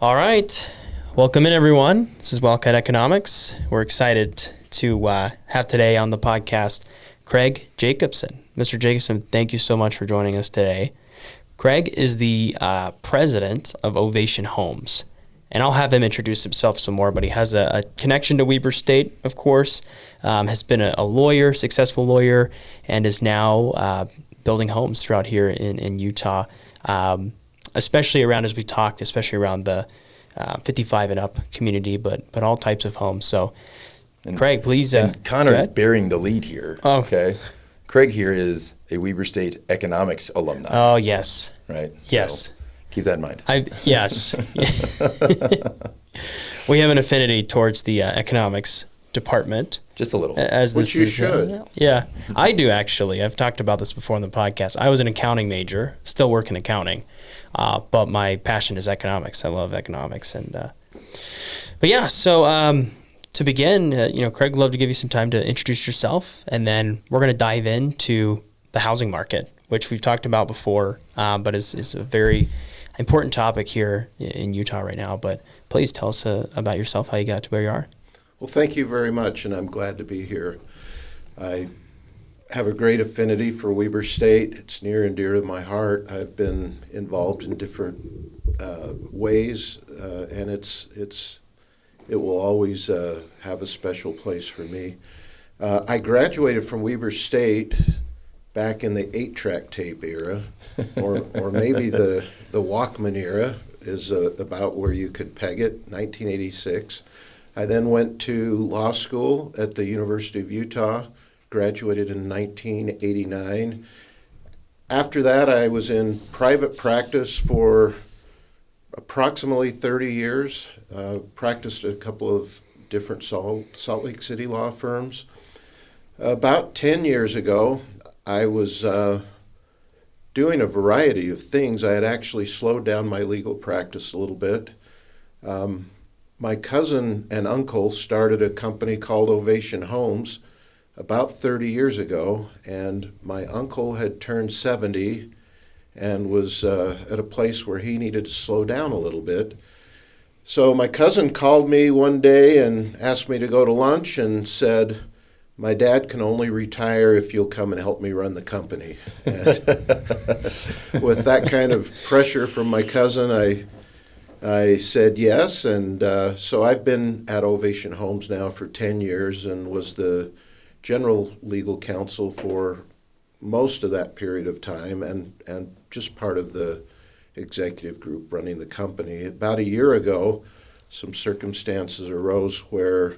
All right. Welcome in, everyone. This is Wildcat Economics. We're excited to have today on the podcast Craig Jacobson. Mr. Jacobson, thank you so much for joining us today. Craig is the president of Ovation Homes, and I'll have him introduce himself some more, but he has a connection to Weber State, of course, has been a lawyer, successful lawyer, and is now building homes throughout here in Utah, especially around, as we talked, especially around the 55 and up community, but all types of homes. So, Craig, please. And Connor is bearing the lead here. Oh. Okay. Craig here is a Weber State economics alumni. Oh, yes. Right? Yes. So keep that in mind. Yes. We have an affinity towards the economics department. Just a little. Which you should. Yeah, I do actually. I've talked about this before on the podcast. I was an accounting major, still work in accounting, but my passion is economics. I love economics. But yeah, so to begin, Craig, I'd love to give you some time to introduce yourself, and then we're going to dive into the housing market, which we've talked about before, but is a very important topic here in Utah right now. But please tell us about yourself, how you got to where you are. Well, thank you very much, and I'm glad to be here. I have a great affinity for Weber State. It's near and dear to my heart. I've been involved in different ways, and it will always have a special place for me. I graduated from Weber State back in the 8-track tape era, or maybe the Walkman era is about where you could peg it, 1986. I then went to law school at the University of Utah, graduated in 1989. After that, I was in private practice for approximately 30 years, practiced at a couple of different Salt Lake City law firms. About 10 years ago, I was doing a variety of things. I had actually slowed down my legal practice a little bit. My cousin and uncle started a company called Ovation Homes about 30 years ago, and my uncle had turned 70 and was at a place where he needed to slow down a little bit. So my cousin called me one day and asked me to go to lunch and said, "My dad can only retire if you'll come and help me run the company." And with that kind of pressure from my cousin, I said yes, and so I've been at Ovation Homes now for 10 years and was the general legal counsel for most of that period of time and just part of the executive group running the company. About a year ago, some circumstances arose where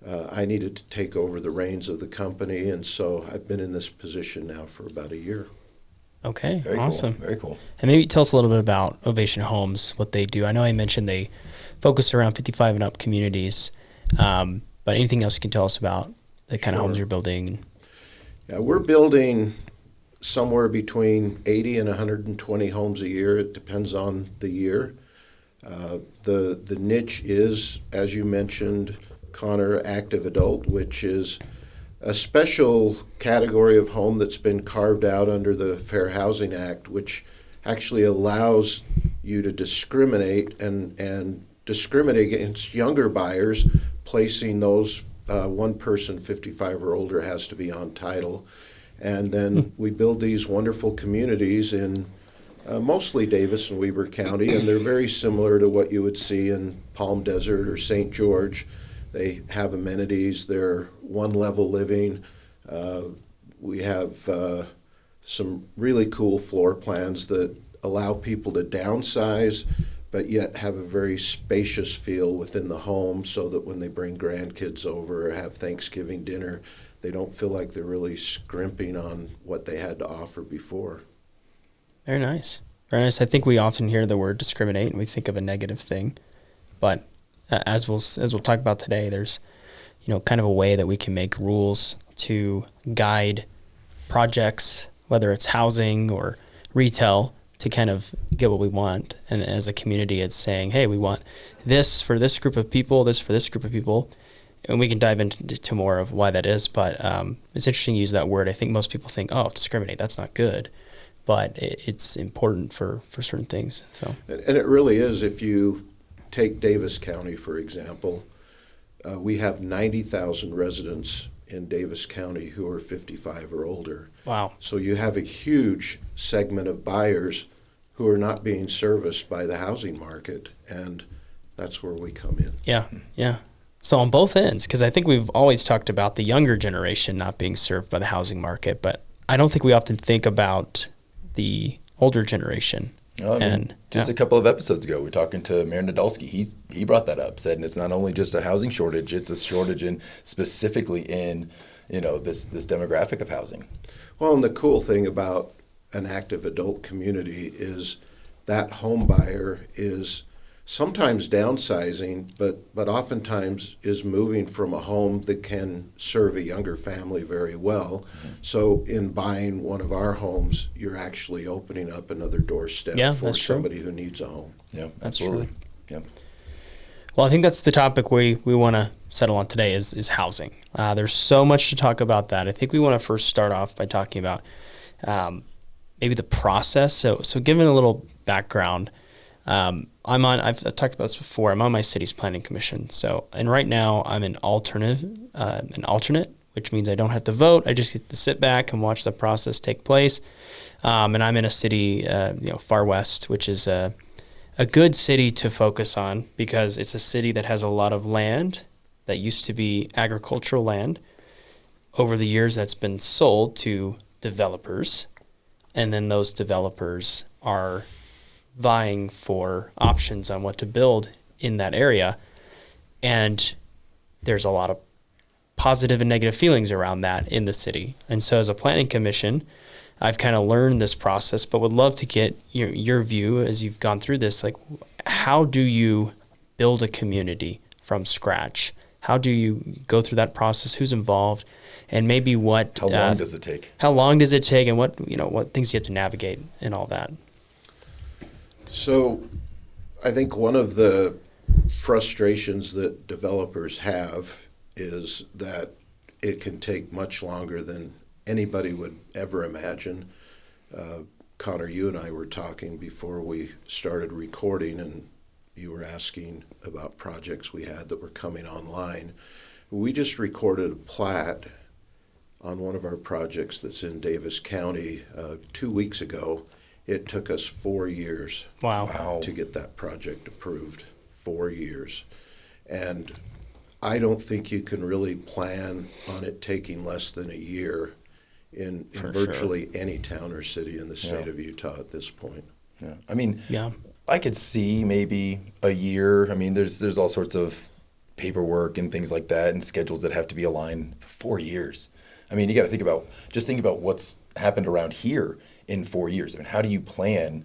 I needed to take over the reins of the company, and so I've been in this position now for about a year. Okay, Very awesome. Cool. Very cool. And maybe tell us a little bit about Ovation Homes, what they do. I know I mentioned they focus around 55 and up communities, but anything else you can tell us about the kind of homes you're building? Yeah, we're building somewhere between 80 and 120 homes a year. It depends on the year. The niche is, as you mentioned, Connor, active adult, which is a special category of home that's been carved out under the Fair Housing Act, which actually allows you to discriminate and discriminate against younger buyers, placing those one person 55 or older has to be on title. And then we build these wonderful communities in mostly Davis and Weber County, and they're very similar to what you would see in Palm Desert or St. George. They have amenities. They're one-level living. We have some really cool floor plans that allow people to downsize, but yet have a very spacious feel within the home so that when they bring grandkids over or have Thanksgiving dinner, they don't feel like they're really scrimping on what they had to offer before. Very nice. Very nice. I think we often hear the word discriminate and we think of a negative thing, but as we'll talk about today, there's kind of a way that we can make rules to guide projects, whether it's housing or retail, to kind of get what we want. And as a community, it's saying, hey, we want this for this group of people, this for this group of people, and we can dive into more of why that is. But it's interesting to use that word. I think most people think, oh, discriminate, that's not good, but it's important for certain things. So, and it really is. If you take Davis County, for example. We have 90,000 residents in Davis County who are 55 or older. Wow. So you have a huge segment of buyers who are not being serviced by the housing market, and that's where we come in. Yeah. So on both ends, because I think we've always talked about the younger generation not being served by the housing market, but I don't think we often think about the older generation. A couple of episodes ago, we were talking to Mayor Nadolski. He brought that up, said it's not only just a housing shortage, it's a shortage specifically in this demographic of housing. Well, and the cool thing about an active adult community is that home buyer is sometimes downsizing, but oftentimes is moving from a home that can serve a younger family very well. Mm-hmm. So in buying one of our homes, you're actually opening up another doorstep for somebody who needs a home. Yeah, absolutely. Yeah. Well, I think that's the topic we want to settle on today is housing. There's so much to talk about that. I think we want to first start off by talking about maybe the process. So given a little background, I've talked about this before. I'm on my city's planning commission. And right now I'm an alternate, which means I don't have to vote. I just get to sit back and watch the process take place. And I'm in a city, far west, which is a good city to focus on because it's a city that has a lot of land that used to be agricultural land. Over the years, that's been sold to developers, and then those developers are vying for options on what to build in that area. And there's a lot of positive and negative feelings around that in the city. And so as a planning commission, I've kind of learned this process, but would love to get your view as you've gone through this. Like, how do you build a community from scratch? How do you go through that process? Who's involved? And maybe what... How long does it take? How long does it take, and what things you have to navigate and all that? So I think one of the frustrations that developers have is that it can take much longer than anybody would ever imagine. Connor, you and I were talking before we started recording, and you were asking about projects we had that were coming online. We just recorded a plat on one of our projects that's in Davis County 2 weeks ago. It took us 4 years to get that project approved. 4 years. And I don't think you can really plan on it taking less than a year in virtually any town or city in the state of Utah at this point. Yeah. I mean, I could see maybe a year. I mean, there's all sorts of paperwork and things like that and schedules that have to be aligned. 4 years. I mean, you got to think about what's happened around here in 4 years. I mean, how do you plan,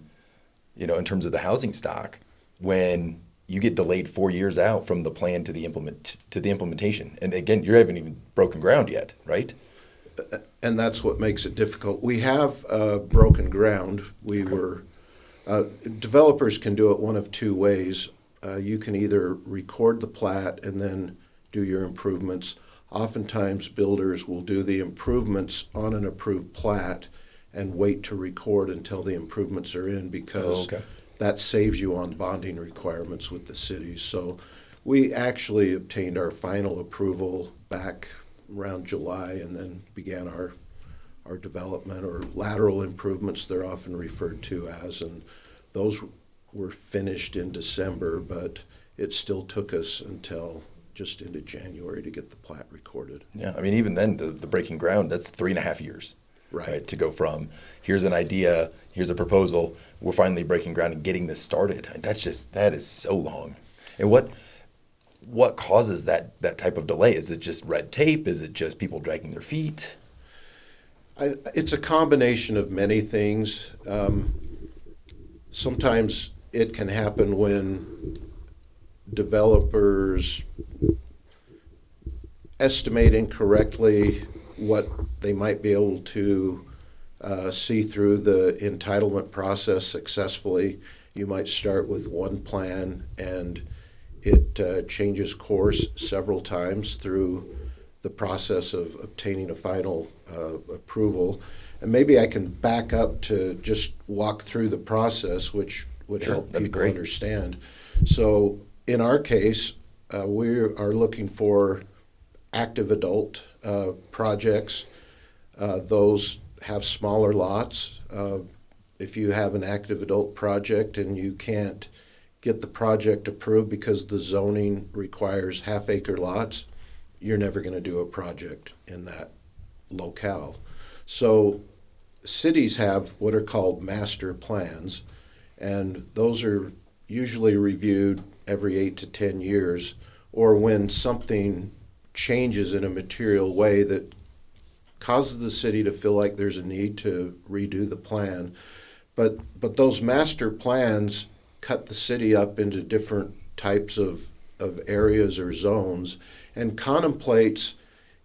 in terms of the housing stock when you get delayed 4 years out from the plan to the implementation? And again, you haven't even broken ground yet, right? And that's what makes it difficult. We have broken ground. Developers can do it one of two ways. You can either record the plat and then do your improvements. Oftentimes, builders will do the improvements on an approved plat and wait to record until the improvements are in because that saves you on bonding requirements with the city. So we actually obtained our final approval back around July and then began our development, or lateral improvements they're often referred to as, and those were finished in December, but it still took us until just into January to get the plat recorded. Yeah, I mean, even then, the breaking ground, that's 3.5 years. Right, to go from here's an idea, here's a proposal, we're finally breaking ground and getting this started. That is so long. And what causes that type of delay? Is it just red tape? Is it just people dragging their feet? It's a combination of many things. Sometimes it can happen when developers estimate incorrectly what they might be able to see through the entitlement process successfully. You might start with one plan and it changes course several times through the process of obtaining a final approval. And maybe I can back up to just walk through the process, which would help people understand. So in our case, we are looking for active adult projects. Those have smaller lots. If you have an active adult project and you can't get the project approved because the zoning requires half-acre lots, you're never going to do a project in that locale. So cities have what are called master plans, and those are usually reviewed every 8 to 10 years, or when something changes in a material way that causes the city to feel like there's a need to redo the plan. But those master plans cut the city up into different types of areas or zones and contemplates,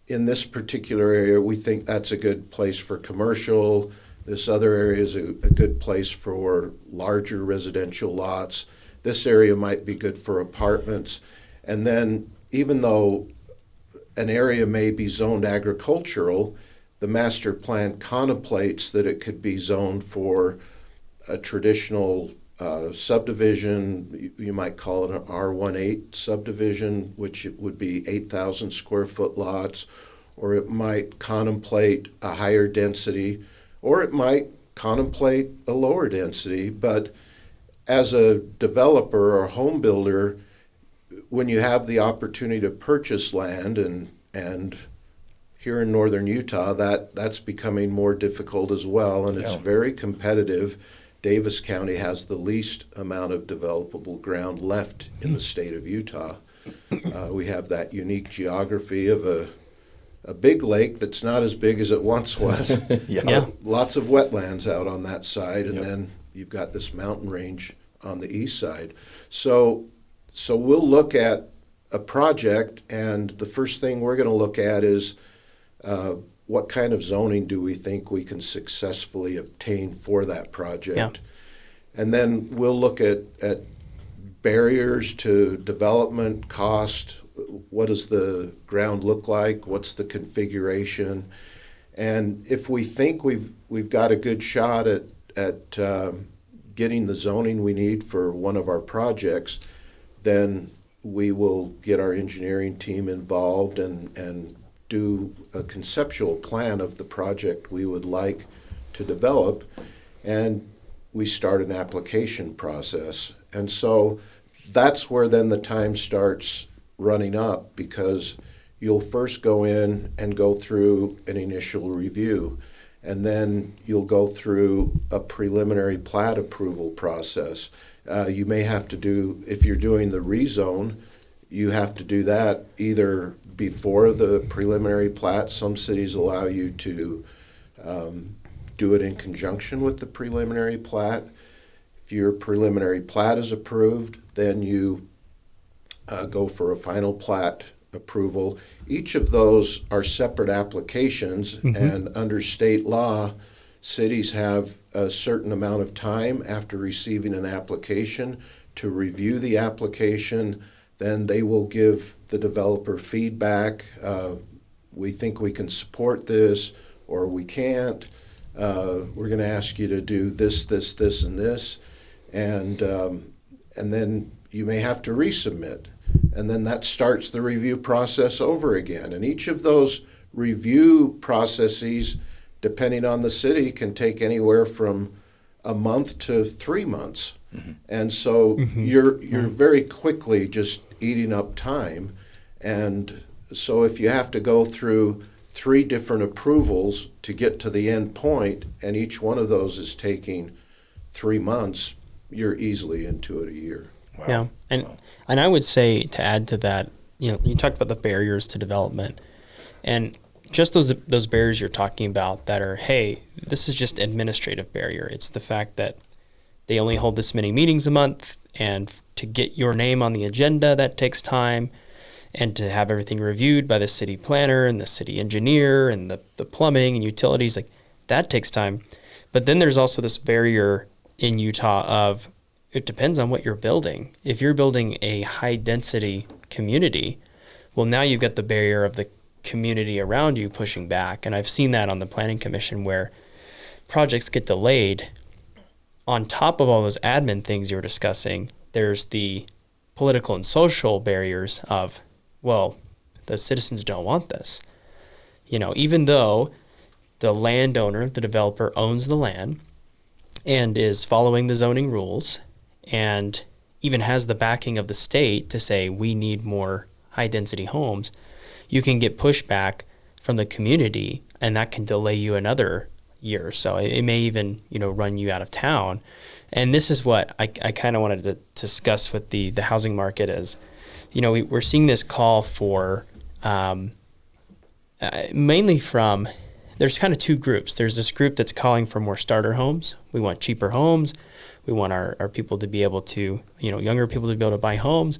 in this particular area, we think that's a good place for commercial. This other area is a good place for larger residential lots. This area might be good for apartments. And then even though an area may be zoned agricultural, the master plan contemplates that it could be zoned for a traditional subdivision. You might call it an R18 subdivision, which would be 8,000 square foot lots, or it might contemplate a higher density, or it might contemplate a lower density. But as a developer or home builder, when you have the opportunity to purchase land, and here in northern Utah, that's becoming more difficult as well, and it's very competitive. Davis County has the least amount of developable ground left in the state of Utah. We have that unique geography of a big lake that's not as big as it once was. Lots of wetlands out on that side, and then you've got this mountain range on the east side. So we'll look at a project, and the first thing we're going to look at is what kind of zoning do we think we can successfully obtain for that project. And then we'll look at barriers to development, cost, what does the ground look like, what's the configuration. And if we think we've got a good shot at getting the zoning we need for one of our projects, then we will get our engineering team involved and do a conceptual plan of the project we would like to develop, and we start an application process. And so that's where then the time starts running up, because you'll first go in and go through an initial review, and then you'll go through a preliminary plat approval process. You may have to do, if you're doing the rezone, you have to do that either before the preliminary plat. Some cities allow you to do it in conjunction with the preliminary plat. If your preliminary plat is approved, then you go for a final plat approval. Each of those are separate applications, and under state law, cities have a certain amount of time after receiving an application to review the application. Then they will give the developer feedback. We think we can support this, or we can't. We're going to ask you to do this, this, this, and this. And then you may have to resubmit. And then that starts the review process over again. And each of those review processes, depending on the city, can take anywhere from a month to 3 months. And so you're very quickly just eating up time. And so if you have to go through 3 different approvals to get to the end point, and each one of those is taking 3 months, you're easily into it a year. Wow. And I would say, to add to that, you talked about the barriers to development, and just those barriers you're talking about that are, hey, this is just administrative barrier. It's the fact that they only hold this many meetings a month, and to get your name on the agenda, that takes time, and to have everything reviewed by the city planner and the city engineer and the plumbing and utilities, like that takes time. But then there's also this barrier in Utah of, it depends on what you're building. If you're building a high density community, well, now you've got the barrier of the community around you pushing back. And I've seen that on the planning commission where projects get delayed. On top of all those admin things you were discussing, there's the political and social barriers of, well, the citizens don't want this. Even though the landowner, the developer, owns the land and is following the zoning rules and even has the backing of the state to say we need more high-density homes, you can get pushback from the community, and that can delay you another year or so. It may even, run you out of town. And this is what I kind of wanted to discuss with the housing market is, we're seeing this call for mainly from, there's kind of two groups. There's this group that's calling for more starter homes. We want cheaper homes. We want our people to be able to, younger people to be able to buy homes.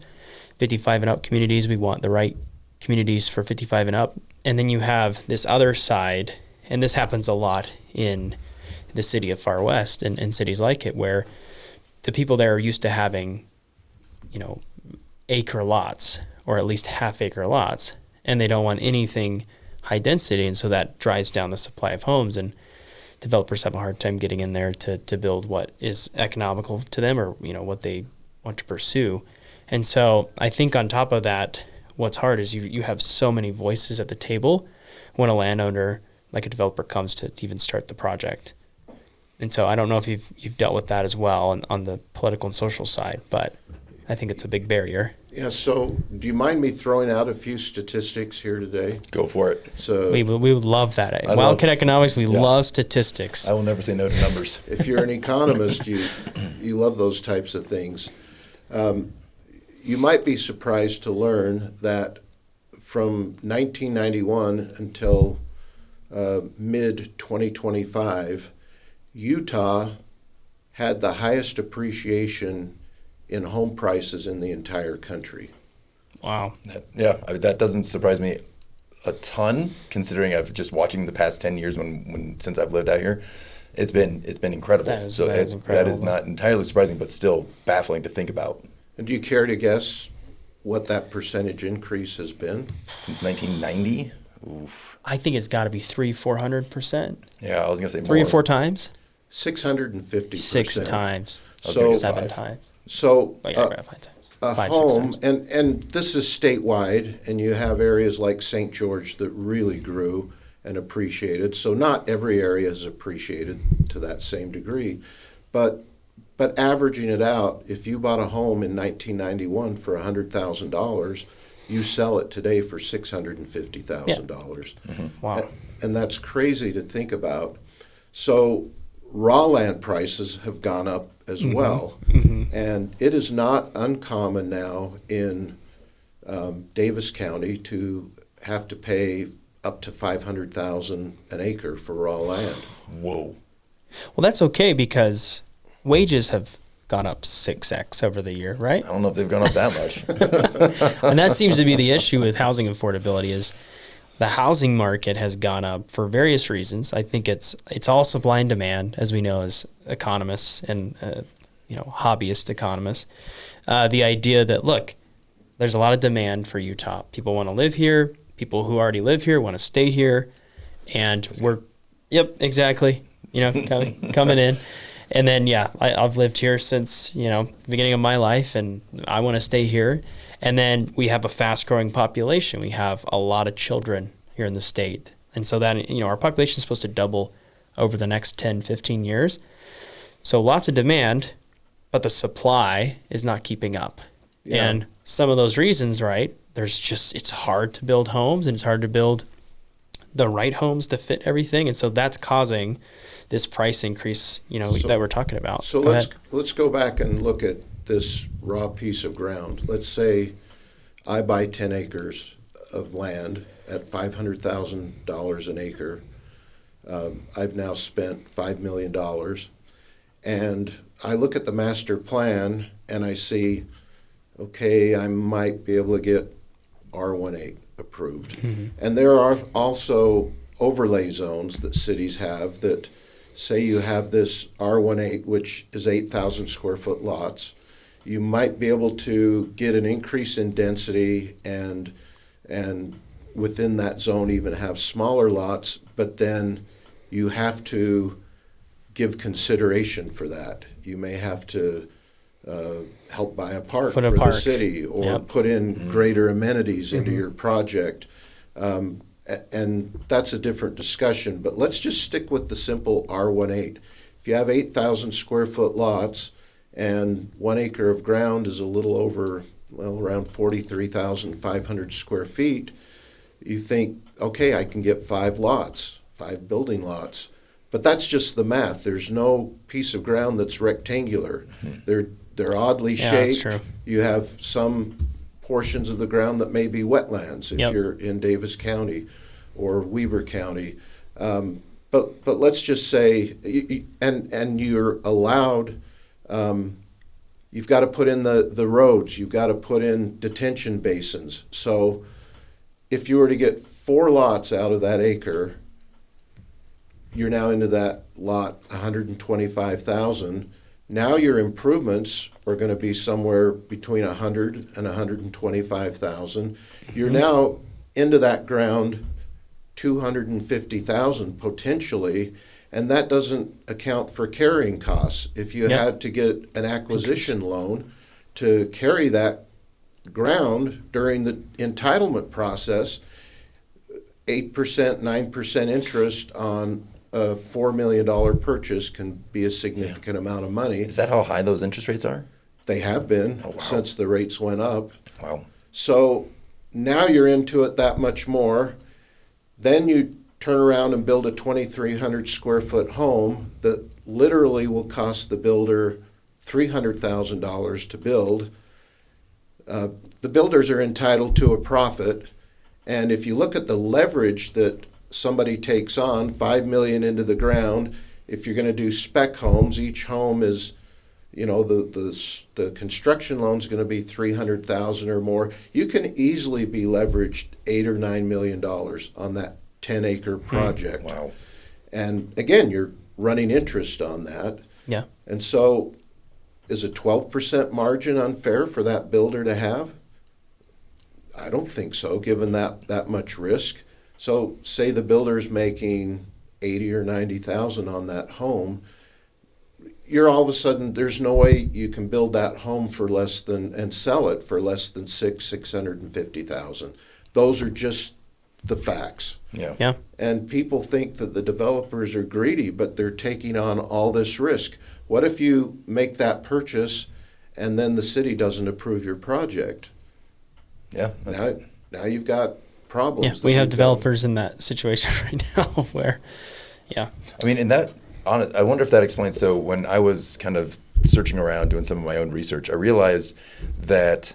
55 and up communities, we want the right communities for 55 and up. And then you have this other side, and this happens a lot in the city of Far West and cities like it, where the people there are used to having, acre lots or at least half-acre lots, and they don't want anything high density, and so that drives down the supply of homes, and developers have a hard time getting in there to build what is economical to them or, what they want to pursue. And so I think on top of that, what's hard is you have so many voices at the table when a landowner, like a developer, comes to even start the project. And so I don't know if you've dealt with that as well on the political and social side, but I think it's a big barrier. Yeah, so do you mind me throwing out a few statistics here today? Go for it. So we would love that. Wildcat Economics, we love statistics. I will never say no to numbers. If you're an economist, you love those types of things. You might be surprised to learn that from 1991 until mid-2025, Utah had the highest appreciation in home prices in the entire country. Wow. That doesn't surprise me a ton, considering I've just watching the past 10 years since I've lived out here. It's been incredible. That is incredible. That is not entirely surprising, but still baffling to think about. And do you care to guess what that percentage increase has been? Since 1990? Oof. I think it's got to be 300-400%. Yeah, I was going to say 3 or 4 times? 650%. 6 times. So 7 times. So Well, yeah, 5 times. a 5, 6 home, times. and this is statewide, and you have areas like St. George that really grew and appreciated. So not every area is appreciated to that same degree, but averaging it out, if you bought a home in 1991 for $100,000, you sell it today for $650,000. Yeah. Mm-hmm. Wow. And that's crazy to think about. So raw land prices have gone up as well. Mm-hmm. And it is not uncommon now in Davis County to have to pay up to $500,000 an acre for raw land. Whoa. Well, that's okay because wages have gone up 6x over the year, right? I don't know if they've gone up that much. And that seems to be the issue with housing affordability is the housing market has gone up for various reasons. I think it's all supply and demand, as we know as economists and hobbyist economists. The idea that, look, there's a lot of demand for Utah. People want to live here. People who already live here want to stay here. And exactly. Coming in. And then, I've lived here since, the beginning of my life, and I want to stay here. And then we have a fast-growing population. We have a lot of children here in the state. And so that, our population is supposed to double over the next 10, 15 years. So lots of demand, but the supply is not keeping up. Yeah. And some of those reasons, right, it's hard to build homes, and it's hard to build the right homes to fit everything. And so that's causing this price increase, that we're talking about. So let's go back and look at this raw piece of ground. Let's say I buy 10 acres of land at $500,000 an acre. I've now spent $5 million. And I look at the master plan and I see, okay, I might be able to get R18 approved. Mm-hmm. And there are also overlay zones that cities have that say you have this R18, which is 8,000 square foot lots. You might be able to get an increase in density and within that zone even have smaller lots, but then you have to give consideration for that. You may have to help buy a park Put a for park. the city, or Yep. put in greater amenities into your project. And that's a different discussion. But let's just stick with the simple R18. If you have 8,000 square foot lots and 1 acre of ground is a little over, well, around 43,500 square feet, you think, okay, I can get 5 lots, 5 building lots. But that's just the math. There's no piece of ground that's rectangular. They're oddly Yeah, shaped. that's true. You have some portions of the ground that may be wetlands if Yep. you're in Davis County or Weber County. But let's just say, and you're allowed, you've got to put in the roads, you've got to put in detention basins. So if you were to get 4 lots out of that acre, you're now into that lot 125,000. Now your improvements are going to be somewhere between 100 and 125,000. You're now into that ground 250,000 potentially, and that doesn't account for carrying costs. If you Yep. had to get an acquisition loan to carry that ground during the entitlement process, 8%, 9% interest on a $4 million purchase can be a significant amount of money. Is that how high those interest rates are? They have been Oh, wow. since the rates went up. Wow. So now you're into it that much more. Then you turn around and build a 2,300 square foot home that literally will cost the builder $300,000 to build. The builders are entitled to a profit. And if you look at the leverage that somebody takes on, $5 million into the ground, if you're going to do spec homes, each home is, you know, the construction loan is going to be $300,000 or more. You can easily be leveraged $8 or $9 million on that 10-acre project. Wow. And again, you're running interest on that. Yeah. And so, is a 12% margin unfair for that builder to have? I don't think so, given that much risk. So, say the builder's making 80 or 90,000 on that home, you're all of a sudden, there's no way you can build that home for less than, and sell it for less than 650,000. Those are just the facts. Yeah. Yeah. And people think that the developers are greedy, but they're taking on all this risk. What if you make that purchase and then the city doesn't approve your project? Yeah. Now you've got problems. Yeah. We have developers in that situation right now where, yeah. I mean, I wonder if that explains. So when I was kind of searching around doing some of my own research, I realized that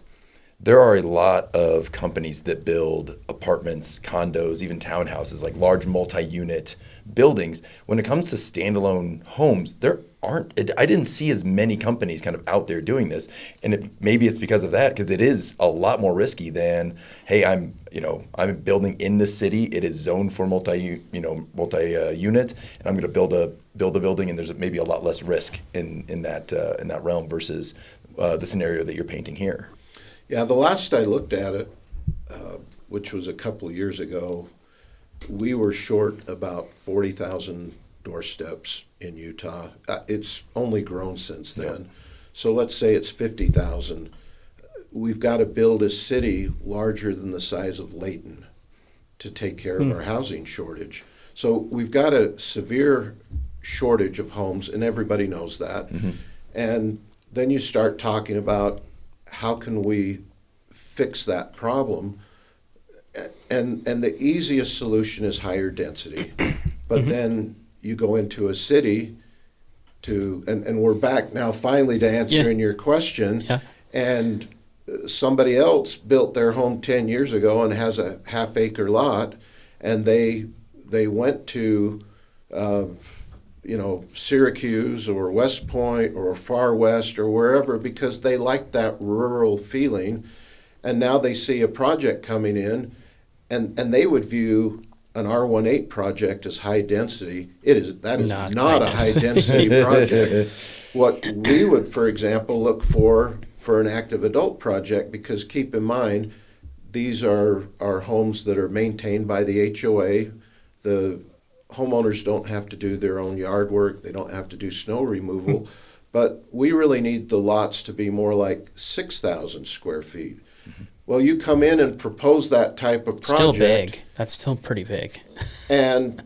there are a lot of companies that build apartments, condos, even townhouses, like large multi-unit buildings. When it comes to standalone homes, I didn't see as many companies kind of out there doing this. And maybe it's because of that, because it is a lot more risky than, hey, I'm building in the city. It is zoned for multi-unit, and I'm going to build a building, and there's maybe a lot less risk in that realm versus the scenario that you're painting here. Yeah, the last I looked at it, which was a couple of years ago, we were short about 40,000 doorsteps in Utah. It's only grown since then. Yeah. So let's say it's 50,000. We've got to build a city larger than the size of Layton to take care of our housing shortage. So we've got a severe shortage of homes, and everybody knows that. Mm-hmm. And then you start talking about how can we fix that problem? And the easiest solution is higher density. But then you go into a city and we're back now finally to answering your question. Yeah. And somebody else built their home 10 years ago and has a half-acre lot, and they went to Syracuse or West Point or Far West or wherever because they liked that rural feeling, and now they see a project coming in, and they would view an R18 project as high density. That is not a high density project. What we would, for example, look for an active adult project, because keep in mind, these are homes that are maintained by the HOA. The homeowners don't have to do their own yard work. They don't have to do snow removal. but we really need the lots to be more like 6,000 square feet. Well, you come in and propose that type of project. Still big. That's still pretty big. And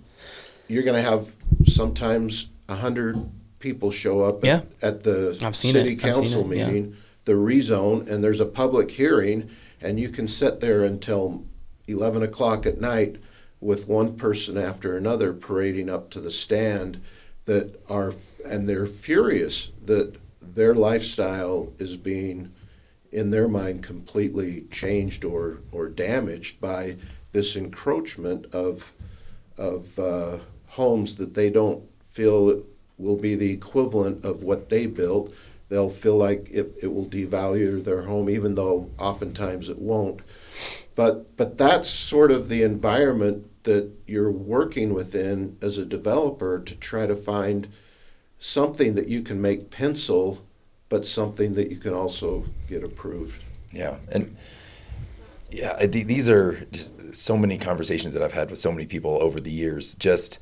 you're going to have sometimes 100 people show up at the city council meeting, the rezone, and there's a public hearing, and you can sit there until 11 o'clock at night with one person after another parading up to the stand and they're furious that their lifestyle is being, in their mind, completely changed or damaged by this encroachment of homes that they don't feel will be the equivalent of what they built. They'll feel like it will devalue their home, even though oftentimes it won't. But that's sort of the environment that you're working within as a developer, to try to find something that you can make pencil, but something that you can also get approved. Yeah, and these are just so many conversations that I've had with so many people over the years. Just,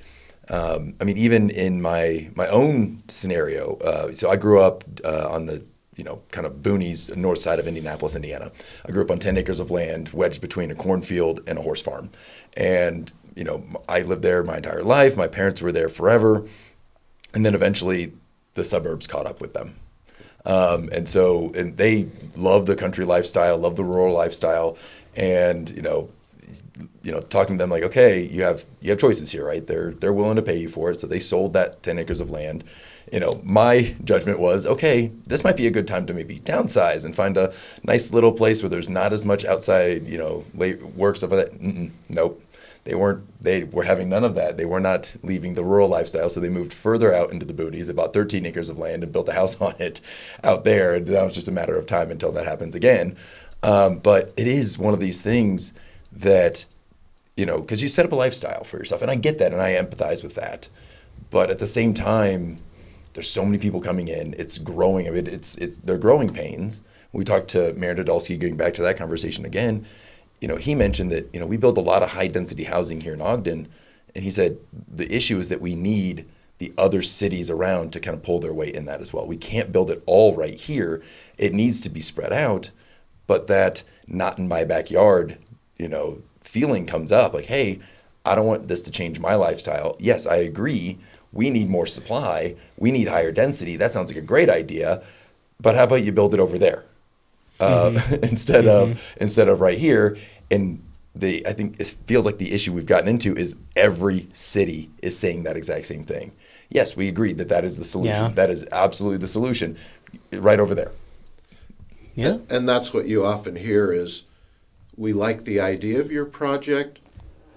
even in my own scenario. So I grew up on the kind of boonies north side of Indianapolis, Indiana. I grew up on 10 acres of land wedged between a cornfield and a horse farm. And, I lived there my entire life. My parents were there forever. And then eventually the suburbs caught up with them. And they love the country lifestyle, love the rural lifestyle. And, talking to them like, okay, you have choices here, right? They're willing to pay you for it. So they sold that 10 acres of land. My judgment was, okay, this might be a good time to maybe downsize and find a nice little place where there's not as much outside, work, stuff like that. Nope. They were having none of that. They were not leaving the rural lifestyle, so they moved further out into the boonies. They bought 13 acres of land and built a house on it out there. And that was just a matter of time until that happens again. But it is one of these things that, because you set up a lifestyle for yourself, and I get that, and I empathize with that. But at the same time, there's so many people coming in. It's growing. They're growing pains. We talked to Mayor Nadolski, going back to that conversation again. He mentioned that, we build a lot of high density housing here in Ogden. And he said, the issue is that we need the other cities around to kind of pull their weight in that as well. We can't build it all right here. It needs to be spread out, but that not in my backyard, feeling comes up like, hey, I don't want this to change my lifestyle. Yes, I agree. We need more supply. We need higher density. That sounds like a great idea, but how about you build it over there instead of right here? And I think it feels like the issue we've gotten into is every city is saying that exact same thing. Yes, we agree that is the solution. Yeah. That is absolutely the solution, right over there. Yeah, and that's what you often hear is, we like the idea of your project,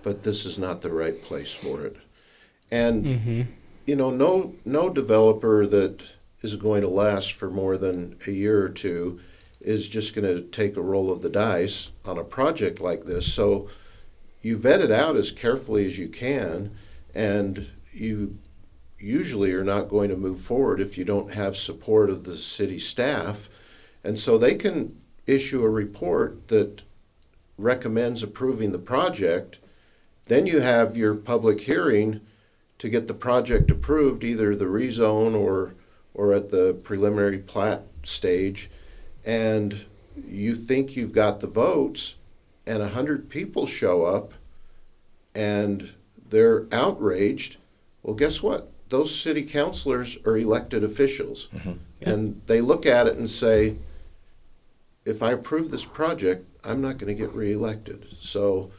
but this is not the right place for it. And no developer that is going to last for more than a year or two is just going to take a roll of the dice on a project like this. So you vet it out as carefully as you can, and you usually are not going to move forward if you don't have support of the city staff. And so they can issue a report that recommends approving the project. Then you have your public hearing to get the project approved, either the rezone or at the preliminary plat stage. And you think you've got the votes, and 100 people show up and they're outraged. Well, guess what? Those city councilors are elected officials. Mm-hmm. Yeah. And they look at it and say, if I approve this project, I'm not going to get reelected. So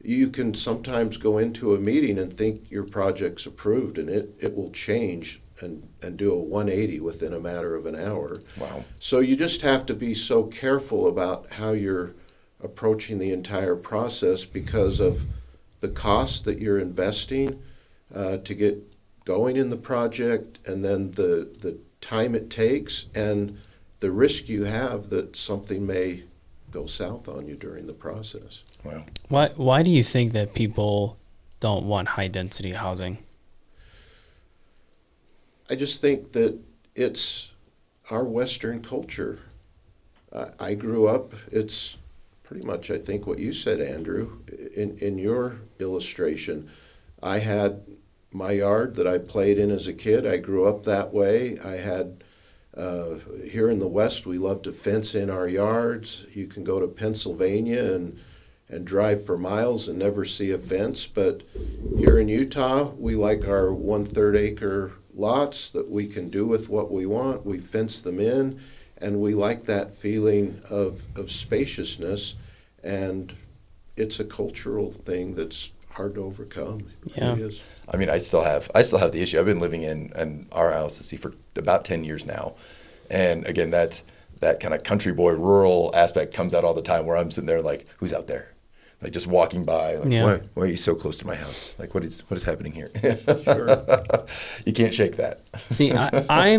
you can sometimes go into a meeting and think your project's approved, and it will change and do a 180 within a matter of an hour. Wow. So you just have to be so careful about how you're approaching the entire process because of the cost that you're investing to get going in the project, and then the time it takes and the risk you have that something may go south on you during the process. Wow. Why do you think that people don't want high density housing? I just think that it's our Western culture. I grew up, it's pretty much, I think, what you said, Andrew, in your illustration. I had my yard that I played in as a kid. I grew up that way. I had Here in the West, we love to fence in our yards. You can go to Pennsylvania and drive for miles and never see a fence. But here in Utah, we like our 1/3 acre lots that we can do with what we want. We fence them in, and we like that feeling of spaciousness. And it's a cultural thing that's hard to overcome. It really is. I mean, I still have the issue. I've been living in our house, for about 10 years now. And again, that kind of country boy, rural aspect comes out all the time, where I'm sitting there like, who's out there? Like, just walking by, like, why are you so close to my house? Like, what is happening here? Sure. You can't shake that. See, I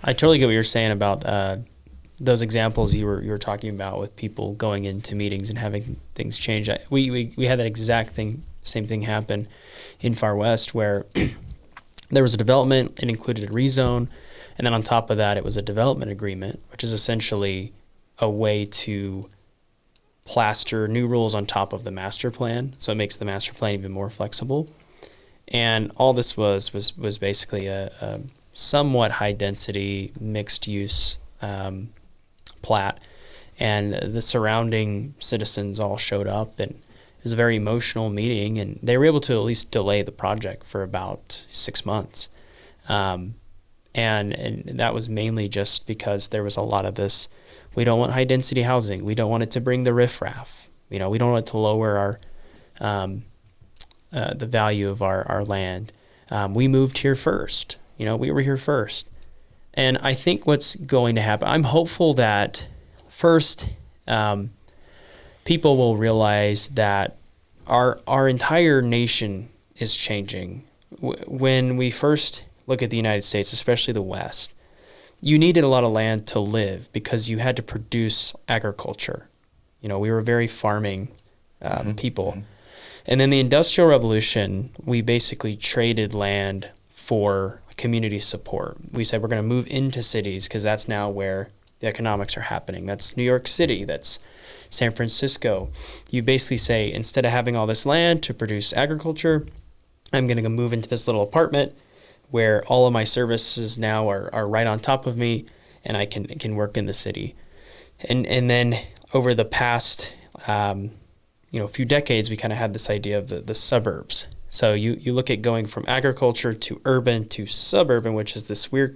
totally get what you're saying about those examples you were talking about with people going into meetings and having things change. We had that same thing happen in Far West, where there was a development, it included a rezone, and then on top of that, it was a development agreement, which is essentially a way to plaster new rules on top of the master plan, so it makes the master plan even more flexible. And all this was basically a somewhat high density mixed use plat, and the surrounding citizens all showed up, and it was a very emotional meeting, and they were able to at least delay the project for about 6 months. And that was mainly just because there was a lot of this, we don't want high density housing, we don't want it to bring the riffraff, we don't want it to lower our the value of our land. We moved here first, we were here first. And I think what's going to happen, I'm hopeful that first people will realize that our entire nation is changing. When we first look at the United States, especially the West, you needed a lot of land to live because you had to produce agriculture. We were very farming people. Mm-hmm. And then the Industrial Revolution, we basically traded land for community support. We said we're going to move into cities because that's now where the economics are happening. That's New York City, that's San Francisco. You basically say, instead of having all this land to produce agriculture, I'm going to go move into this little apartment where all of my services now are right on top of me, and I can work in the city. And then over the past few decades, we kind of had this idea of the suburbs. So you look at going from agriculture to urban to suburban, which is this weird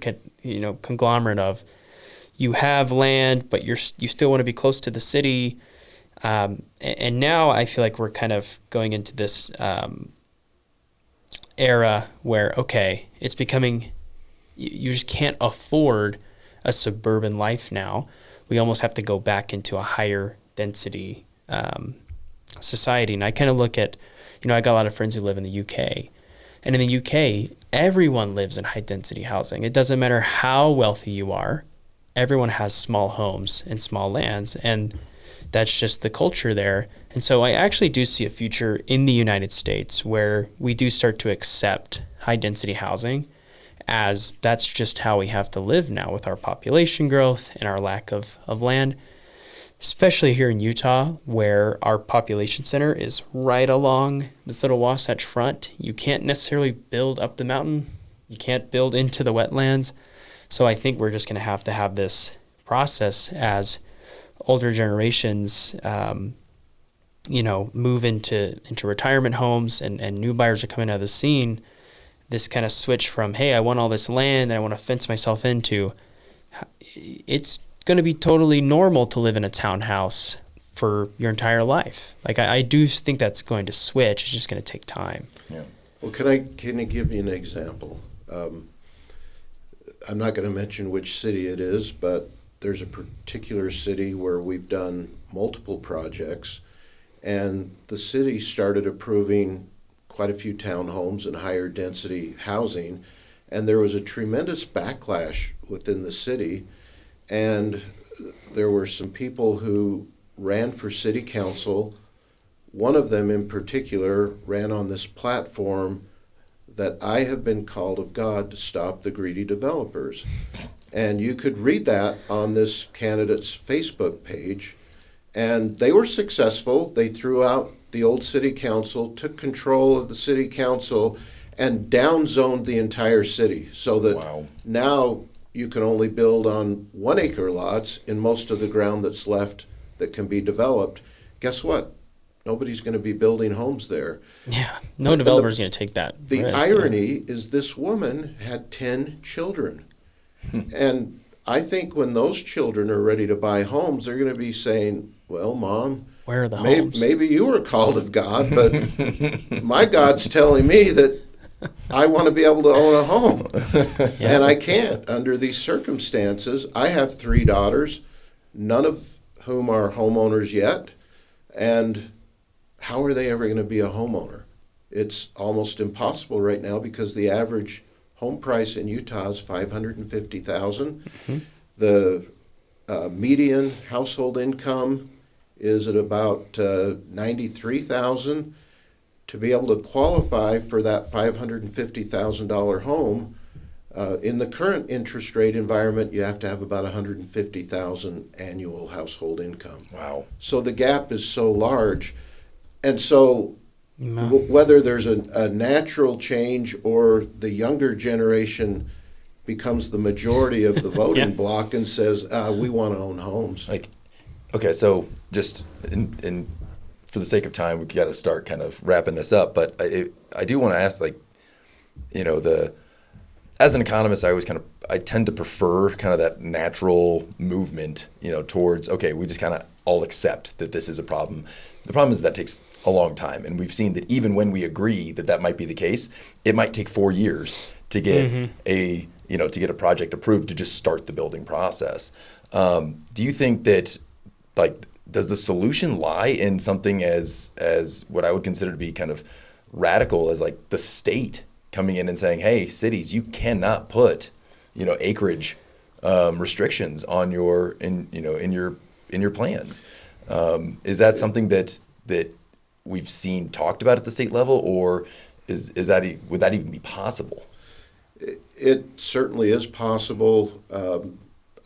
conglomerate of, you have land, but you still want to be close to the city. And now I feel like we're kind of going into this era where, okay, it's becoming, you just can't afford a suburban life now. We almost have to go back into a higher density society. And I kind of look at, I got a lot of friends who live in the UK. And in the UK, everyone lives in high density housing. It doesn't matter how wealthy you are. Everyone has small homes and small lands. And that's just the culture there. And so I actually do see a future in the United States where we do start to accept high density housing, as that's just how we have to live now with our population growth and our lack of land, especially here in Utah, where our population center is right along this little Wasatch Front. You can't necessarily build up the mountain. You can't build into the wetlands. So I think we're just going to have this process as older generations, move into retirement homes and new buyers are coming out of the scene. This kind of switch from, hey, I want all this land that I want to fence myself into. It's going to be totally normal to live in a townhouse for your entire life. Like I do think that's going to switch. It's just going to take time. Yeah. Well, can I give you an example? I'm not going to mention which city it is, but there's a particular city where we've done multiple projects, and the city started approving quite a few townhomes and higher density housing, and there was a tremendous backlash within the city, and there were some people who ran for city council. One of them in particular ran on this platform that I have been called of God to stop the greedy developers. And you could read that on this candidate's Facebook page. And they were successful. They threw out the old city council, took control of the city council, and downzoned the entire city. So that now you can only build on 1 acre lots in most of the ground that's left that can be developed. Guess what? Nobody's going to be building homes there. Yeah, no developer's going to take that The risk, irony is this woman had 10 children. And I think when those children are ready to buy homes, they're going to be saying, well, Mom, where are the homes? Maybe you were called of God, but my God's telling me that I want to be able to own a home. Yeah. And I can't under these circumstances. I have 3 daughters, none of whom are homeowners yet. And how are they ever going to be a homeowner? It's almost impossible right now because the average home price in Utah is $550,000. Mm-hmm. The median household income is at about $93,000. To be able to qualify for that $550,000 home, in the current interest rate environment, you have to have about $150,000 annual household income. Wow. So the gap is so large. And so whether there's a natural change or the younger generation becomes the majority of the voting bloc and says, we want to own homes. Okay, so just in for the sake of time, we've got to start kind of wrapping this up. But I do want to ask, as an economist, I tend to prefer kind of that natural movement, towards, okay, we just kind of all accept that this is a problem. The problem is that takes a long time. And we've seen that even when we agree that that might be the case, it might take 4 years to get to get a project approved to just start the building process. Do you think that, does the solution lie in something as what I would consider to be kind of radical as the state coming in and saying, hey, cities, you cannot put, acreage restrictions on in your plans? Is that something that we've seen talked about at the state level, or would that even be possible? It certainly is possible.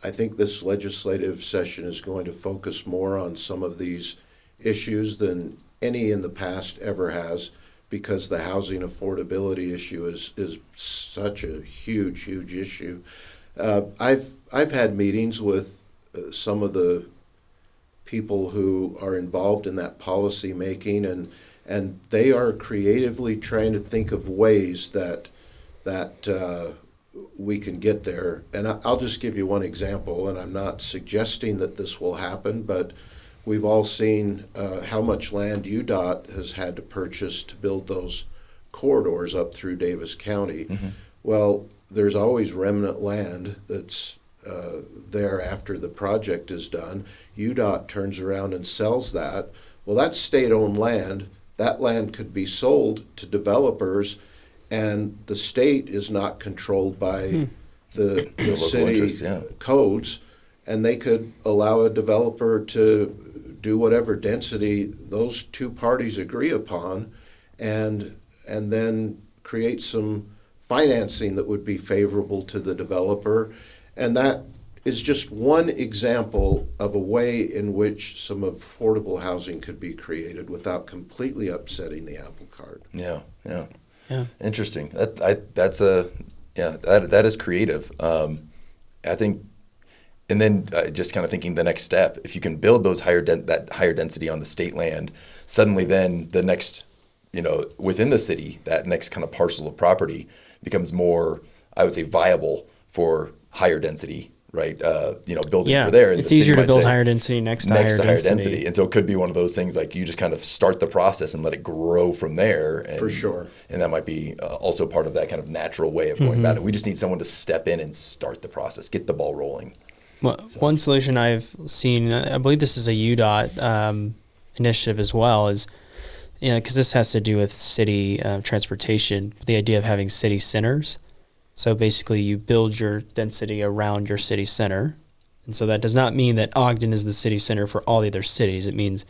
I think this legislative session is going to focus more on some of these issues than any in the past ever has, because the housing affordability issue is such a huge issue. I've had meetings with some of the people who are involved in that policy making, and they are creatively trying to think of ways that we can get there. And I'll just give you one example, and I'm not suggesting that this will happen, but we've all seen how much land UDOT has had to purchase to build those corridors up through Davis County. Mm-hmm. Well, there's always remnant land that's there after the project is done. UDOT turns around and sells that. Well, that's state-owned land. That land could be sold to developers, and the state is not controlled by the city codes, and they could allow a developer to do whatever density those two parties agree upon, and then create some financing that would be favorable to the developer. And that is just one example of a way in which some affordable housing could be created without completely upsetting the apple cart. Yeah. Interesting. That is creative. I think, and then just kind of thinking the next step, if you can build those higher density on the state land, suddenly then the next, within the city, that next kind of parcel of property becomes more, I would say, viable for higher density, right? Building for there. And it's easier to build higher density next to higher density. And so it could be one of those things you just kind of start the process and let it grow from there. And, for sure. And that might be also part of that kind of natural way of going about it. We just need someone to step in and start the process, get the ball rolling. Well, one solution I've seen, I believe this is a UDOT initiative as well, is, because this has to do with city transportation, the idea of having city centers. So basically you build your density around your city center. And so that does not mean that Ogden is the city center for all the other cities. It means,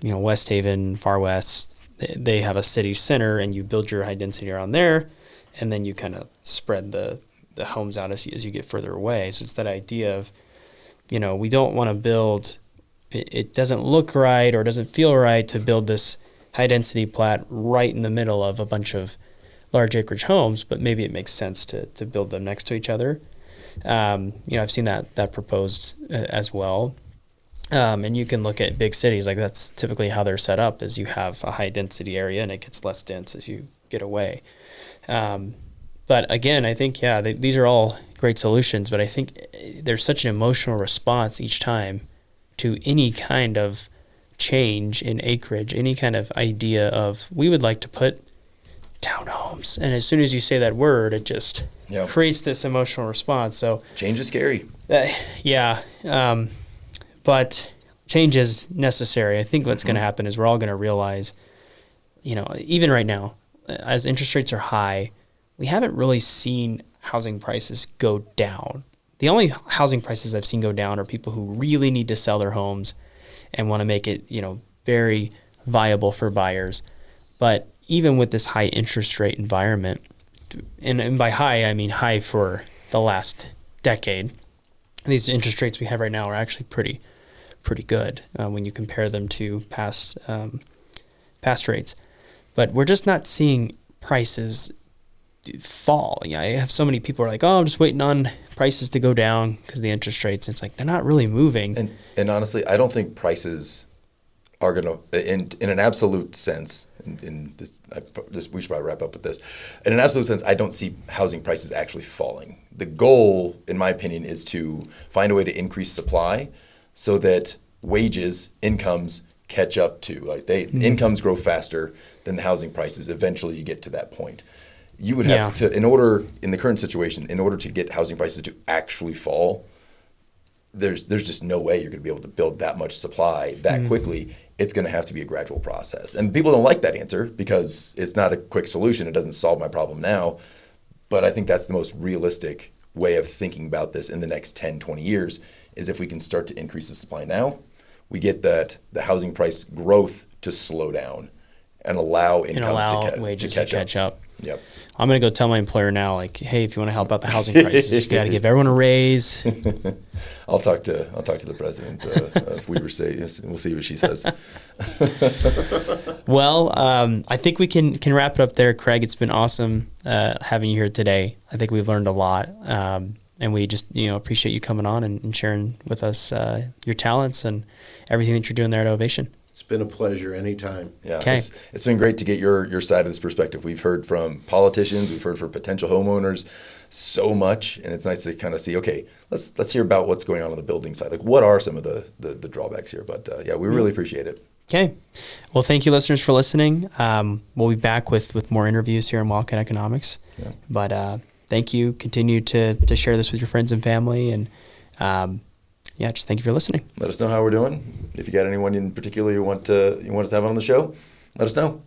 West Haven, Far West, they have a city center, and you build your high density around there, and then you kind of spread the homes out as you get further away. So it's that idea of, we don't want to build, it doesn't look right or doesn't feel right to build this high density plat right in the middle of a bunch of large acreage homes, but maybe it makes sense to build them next to each other. I've seen that proposed as well. And you can look at big cities, like that's typically how they're set up, is you have a high density area and it gets less dense as you get away. But again, I think, these are all great solutions, but I think there's such an emotional response each time to any kind of change in acreage, any kind of idea of, we would like to put townhomes. And as soon as you say that word, it just creates this emotional response. So change is scary. But change is necessary. I think what's going to happen is we're all going to realize, even right now, as interest rates are high, we haven't really seen housing prices go down. The only housing prices I've seen go down are people who really need to sell their homes and want to make it, very viable for buyers. But even with this high interest rate environment, and by high, I mean high for the last decade, these interest rates we have right now are actually pretty good when you compare them to past rates. But we're just not seeing prices fall. I have so many people who are like, I'm just waiting on prices to go down because of the interest rates. It's like they're not really moving. And honestly, I don't think prices are going to, in an absolute sense, we should probably wrap up with this. In an absolute sense, I don't see housing prices actually falling. The goal, in my opinion, is to find a way to increase supply so that wages, incomes catch up to, incomes grow faster than the housing prices. Eventually you get to that point. You would have to, in the current situation, in order to get housing prices to actually fall, there's just no way you're going to be able to build that much supply that quickly. It's going to have to be a gradual process. And people don't like that answer because it's not a quick solution. It doesn't solve my problem now. But I think that's the most realistic way of thinking about this in the next 10, 20 years, is if we can start to increase the supply now, we get the housing price growth to slow down and allow incomes wages to catch up. Yep. I'm going to go tell my employer now, hey, if you want to help out the housing prices, you got to give everyone a raise. I'll talk to the president if we were we'll see what she says. Well, I think we can wrap it up there, Craig. It's been awesome having you here today. I think we've learned a lot, and we just appreciate you coming on and sharing with us your talents and everything that you're doing there at Ovation. It's been a pleasure anytime. Yeah, it's been great to get your side of this perspective. We've heard from politicians, we've heard from potential homeowners so much, and it's nice to kind of see, okay, let's hear about what's going on the building side. Like, what are some of the drawbacks here? But we really appreciate it. Okay. Well, thank you, listeners, for listening. We'll be back with more interviews here on Wildcat Economics. Yeah. But thank you. Continue to share this with your friends and family, and just thank you for listening. Let us know how we're doing. If you got anyone in particular you want us to have on the show, let us know.